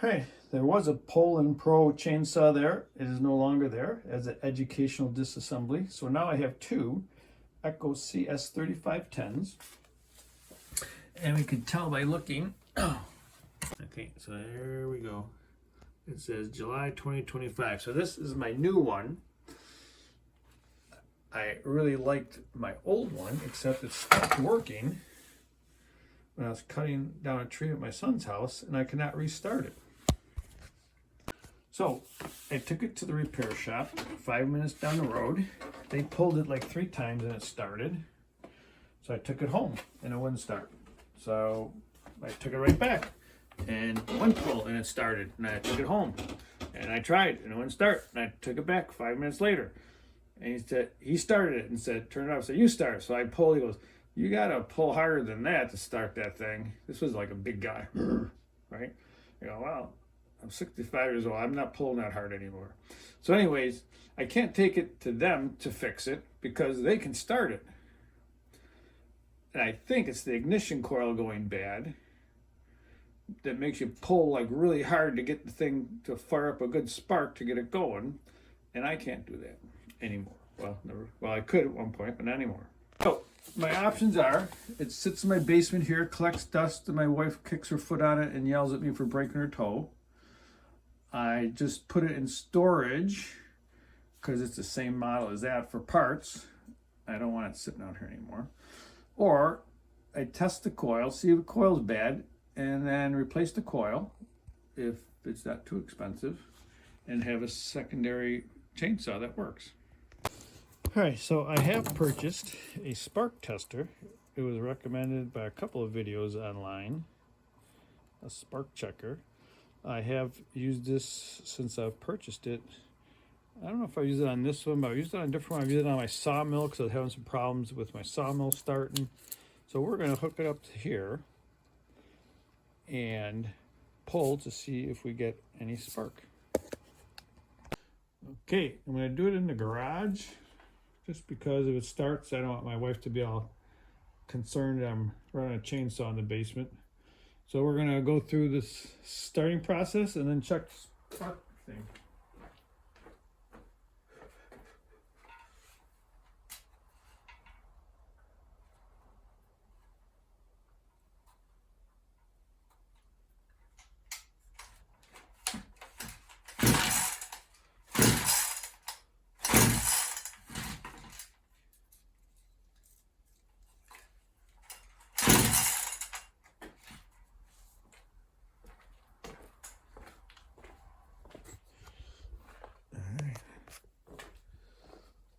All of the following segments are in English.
Hey, there was a Poland Pro chainsaw there. It is no longer there as an educational disassembly. So now I have two Echo CS 3510s. And we can tell by looking. Okay, so there we go. It says July 2025. So this is my new one. I really liked my old one, except it stopped working when I was cutting down a tree at my son's house, and I could not restart it. So I took it to the repair shop 5 minutes down the road. They pulled it like 3 times and it started. So I took it home and it wouldn't start. So I took it right back and one pull and it started. And I took it home and I tried and it wouldn't start. And I took it back 5 minutes later. And he started it and said, turn it off. So you start. So I pulled. He goes, you got to pull harder than that to start that thing. This was like a big guy, right? I go, well, I'm 65 years old. I'm not pulling that hard anymore. So anyways, I can't take it to them to fix it because they can start it. And I think it's the ignition coil going bad that makes you pull like really hard to get the thing to fire up a good spark to get it going. And I can't do that anymore. Well, never. Well, I could at one point, but not anymore. So my options are, it sits in my basement here, collects dust, and my wife kicks her foot on it and yells at me for breaking her toe. I just put it in storage because it's the same model as that for parts. I don't want it sitting out here anymore. Or I test the coil, see if the coil's bad, and then replace the coil if it's not too expensive, and have a secondary chainsaw that works. All right, so I have purchased a spark tester. It was recommended by a couple of videos online, a spark checker. I have used this since I've purchased it. I don't know if I used it on this one, but I used it on a different one. I used it on my sawmill because I was having some problems with my sawmill starting. So we're going to hook it up to here and pull to see if we get any spark. Okay, I'm going to do it in the garage just because if it starts, I don't want my wife to be all concerned I'm running a chainsaw in the basement. So we're going to go through this starting process and then check the spark thing.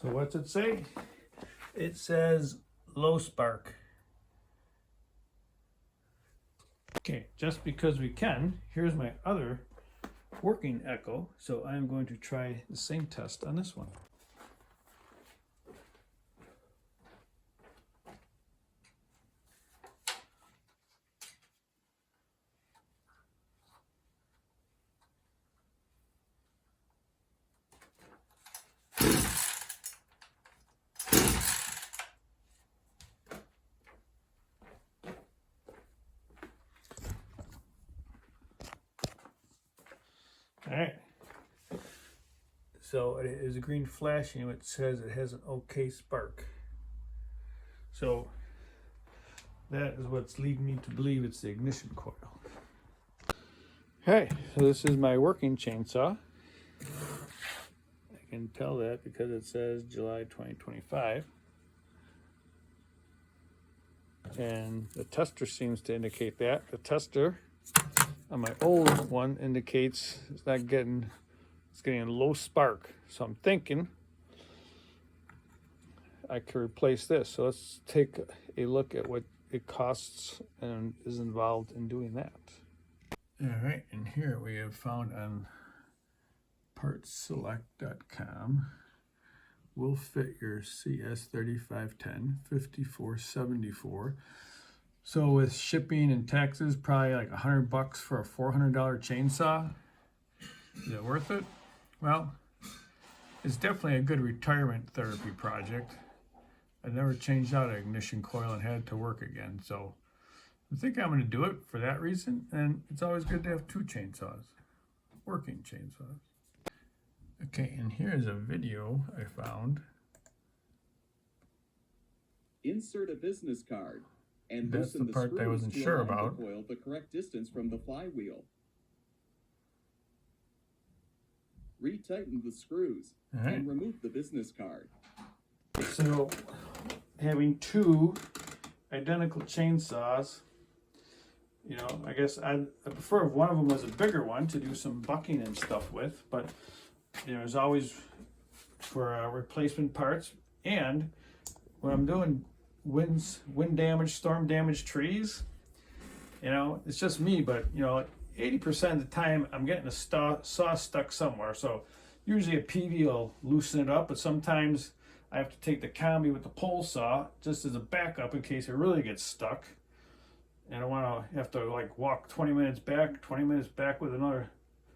So what's it say? It says low spark. Okay, just because we can, here's my other working Echo. So I'm going to try the same test on this one. All right, so it is a green flashing, which says it has an okay spark. So that is what's leading me to believe it's the ignition coil. Okay, so this is my working chainsaw. I can tell that because it says July 2025. And the tester seems to indicate that. The tester on my old one indicates it's getting a low spark. So I'm thinking I could replace this. So let's take a look at what it costs and is involved in doing that. All right, and here we have found on partselect.com, will fit your CS3510 5474. So with shipping and taxes, probably like $100 for a $400 chainsaw. Is it worth it? Well, it's definitely a good retirement therapy project. I never changed out an ignition coil and had it to work again. So I think I'm going to do it for that reason, and it's always good to have two chainsaws, working chainsaws. Okay, and here's a video I found. Insert a business card and That's the loosen the part screws I wasn't to sure align about. the coil the correct distance from the flywheel. Retighten the screws and remove the business card. So, having two identical chainsaws, you know, I guess I prefer if one of them was a bigger one to do some bucking and stuff with, but you know, there's always for replacement parts. And when I'm doing wind damage, storm damage trees, you know, it's just me, but you know, 80% of the time I'm getting a saw stuck somewhere. So usually a PV will loosen it up, but sometimes I have to take the combi with the pole saw just as a backup in case it really gets stuck. And I want to have to like walk 20 minutes back with another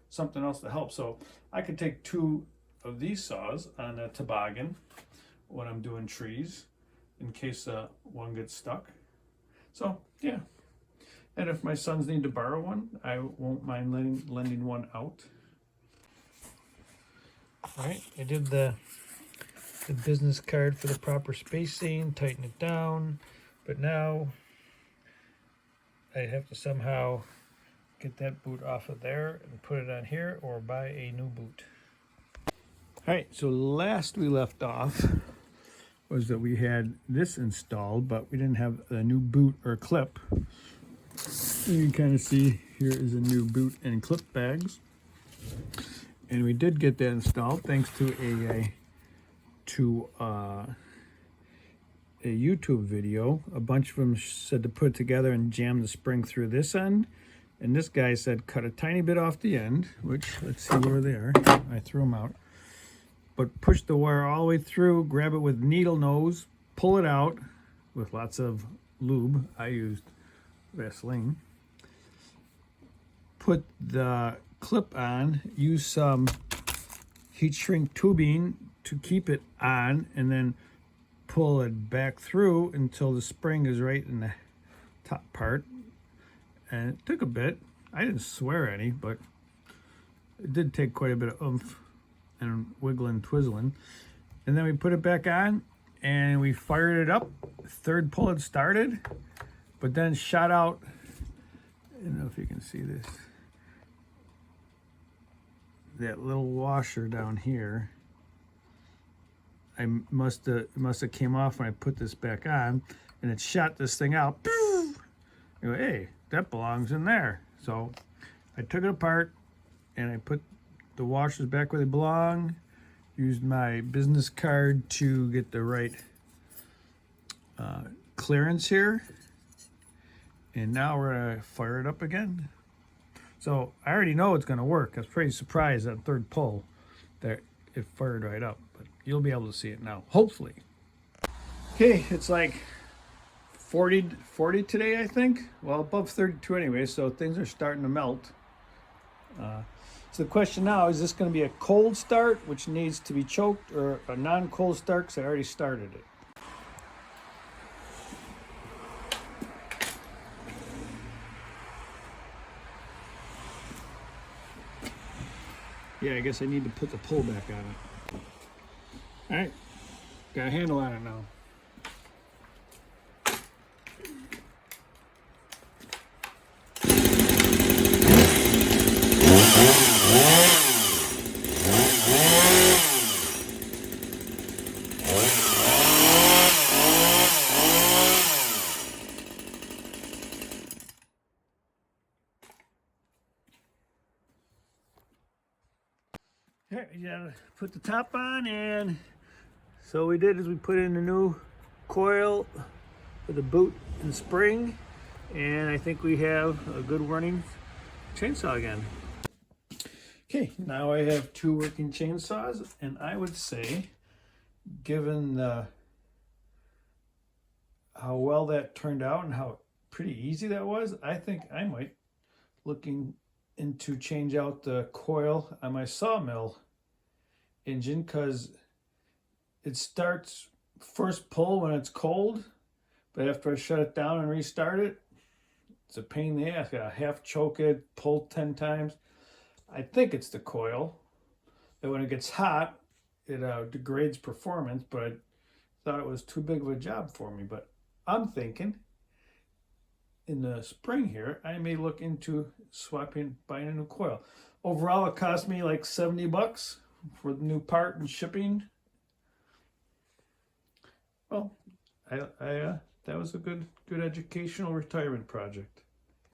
something else to help. So I could take two of these saws on a toboggan when I'm doing trees in case one gets stuck. So yeah. And if my sons need to borrow one, I won't mind lending one out. All right, I did the business card for the proper spacing, tighten it down, but now I have to somehow get that boot off of there and put it on here or buy a new boot. All right, so last we left off was that we had this installed, but we didn't have a new boot or clip. You can kind of see here is a new boot and clip bags. And we did get that installed thanks to a YouTube video. A bunch of them said to put it together and jam the spring through this end. And this guy said cut a tiny bit off the end, which let's see where they are. I threw them out. But push the wire all the way through, grab it with needle nose, pull it out with lots of lube. I used Vaseline. Put the clip on, use some heat shrink tubing to keep it on, and then pull it back through until the spring is right in the top part. And it took a bit. I didn't swear any, but it did take quite a bit of oomph and wiggling, twizzling. And then we put it back on and we fired it up. Third pull it started, but then shot out. I don't know if you can see this. That little washer down here. I must have came off when I put this back on, and it shot this thing out. You go, hey, that belongs in there. So I took it apart and I put the washers back where they belong. Used my business card to get the right clearance here. And now we're gonna fire it up again. So I already know it's gonna work. I was pretty surprised at third pull that it fired right up, but you'll be able to see it now, hopefully. Okay, it's like 40 today, I think. Well, above 32 anyway, so things are starting to melt. So the question now, is this gonna be a cold start, which needs to be choked, or a non-cold start, because I already started it? Yeah, I guess I need to put the pull back on it. All right, got a handle on it now. Here, you gotta put the top on, and so we did is we put in the new coil for the boot and spring, and I think we have a good running chainsaw again. Okay, now I have two working chainsaws, and I would say, given how well that turned out and how pretty easy that was, I think I might looking into change out the coil on my sawmill engine, because it starts first pull when it's cold, but after I shut it down and restart it, it's a pain in the ass. Got to half choke it, pull 10 times. I think it's the coil. That when it gets hot, it degrades performance, but I thought it was too big of a job for me. But I'm thinking in the spring here, I may look into buying a new coil. Overall, it cost me like $70 for the new part and shipping. Well, that was a good educational retirement project.